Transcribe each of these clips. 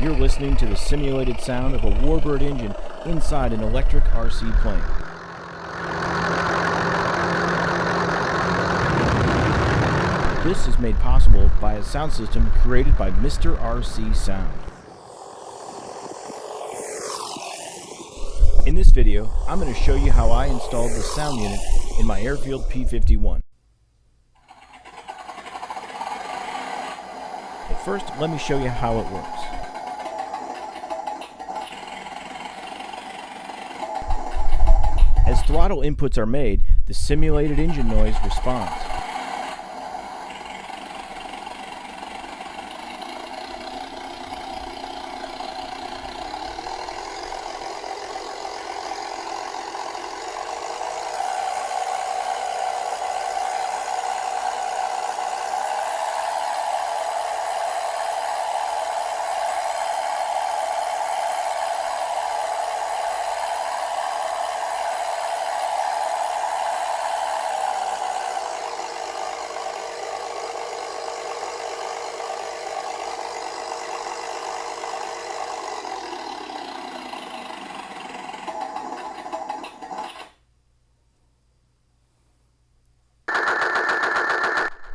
You're listening to the simulated sound of a Warbird engine inside an electric RC plane. This is made possible by a sound system created by Mr. RC Sound. In this video, I'm going to show you how I installed the sound unit in my Airfield P-51. But first, let me show you how it works. As throttle inputs are made, the simulated engine noise responds.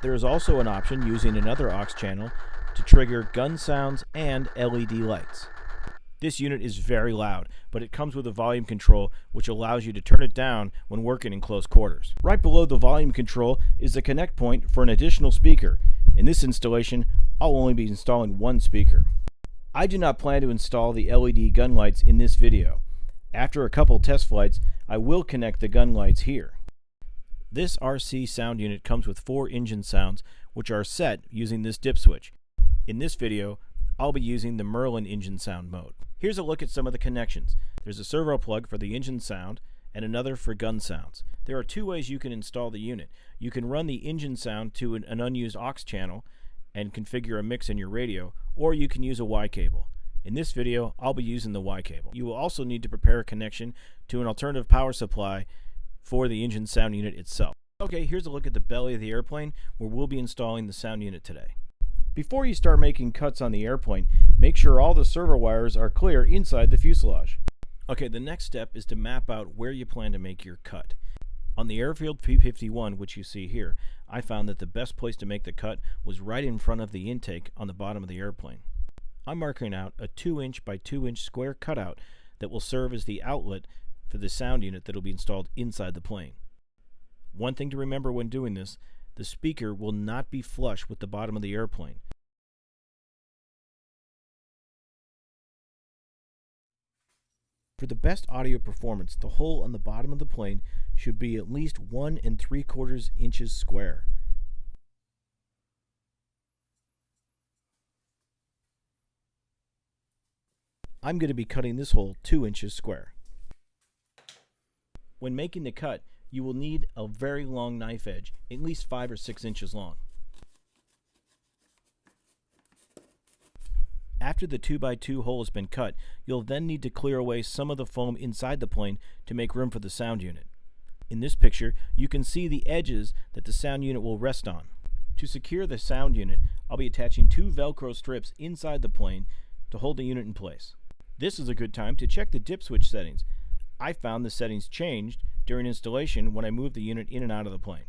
There is also an option using another aux channel to trigger gun sounds and LED lights. This unit is very loud, but it comes with a volume control which allows you to turn it down when working in close quarters. Right below the volume control is the connect point for an additional speaker. In this installation, I'll only be installing one speaker. I do not plan to install the LED gun lights in this video. After a couple test flights, I will connect the gun lights here. This RC sound unit comes with 4 engine sounds, which are set using this dip switch. In this video, I'll be using the Merlin engine sound mode. Here's a look at some of the connections. There's a servo plug for the engine sound and another for gun sounds. There are 2 ways you can install the unit. You can run the engine sound to an unused aux channel and configure a mix in your radio, or you can use a Y cable. In this video, I'll be using the Y cable. You will also need to prepare a connection to an alternative power supply for the engine sound unit itself. Okay, here's a look at the belly of the airplane where we'll be installing the sound unit today. Before you start making cuts on the airplane, make sure all the servo wires are clear inside the fuselage. Okay, the next step is to map out where you plan to make your cut. On the Airfield P-51, which you see here, I found that the best place to make the cut was right in front of the intake on the bottom of the airplane. I'm marking out a 2-inch by 2-inch square cutout that will serve as the outlet for the sound unit that will be installed inside the plane. One thing to remember when doing this, the speaker will not be flush with the bottom of the airplane. For the best audio performance, the hole on the bottom of the plane should be at least 1 3/4 inches square. I'm going to be cutting this hole 2 inches square. When making the cut, you will need a very long knife edge, at least 5 or 6 inches long. After the 2x2 hole has been cut, you'll then need to clear away some of the foam inside the plane to make room for the sound unit. In this picture, you can see the edges that the sound unit will rest on. To secure the sound unit, I'll be attaching 2 Velcro strips inside the plane to hold the unit in place. This is a good time to check the dip switch settings. I found the settings changed during installation when I moved the unit in and out of the plane.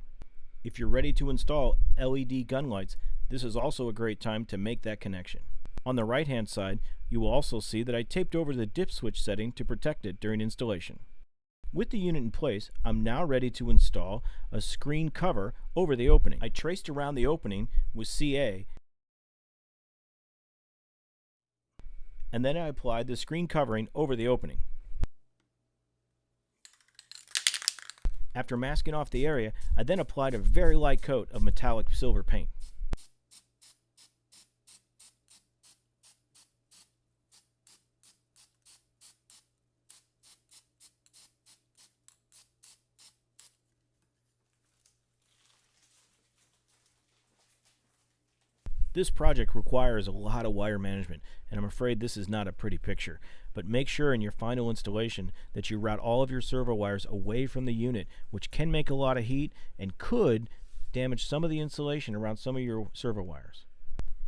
If you're ready to install LED gun lights, this is also a great time to make that connection. On the right hand side, you will also see that I taped over the dip switch setting to protect it during installation. With the unit in place, I'm now ready to install a screen cover over the opening. I traced around the opening with CA, and then I applied the screen covering over the opening. After masking off the area, I then applied a very light coat of metallic silver paint. This project requires a lot of wire management, and I'm afraid this is not a pretty picture. But make sure in your final installation that you route all of your servo wires away from the unit, which can make a lot of heat and could damage some of the insulation around some of your servo wires.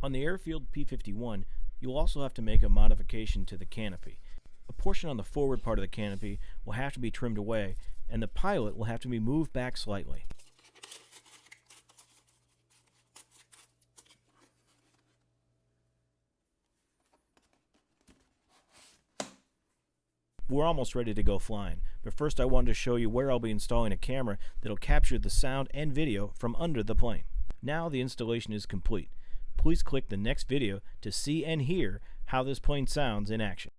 On the Airfield P-51, You'll also have to make a modification to the canopy. A portion on the forward part of the canopy will have to be trimmed away, and the pilot will have to be moved back slightly. We're almost ready to go flying, but first I wanted to show you where I'll be installing a camera that'll capture the sound and video from under the plane. Now the installation is complete. Please click the next video to see and hear how this plane sounds in action.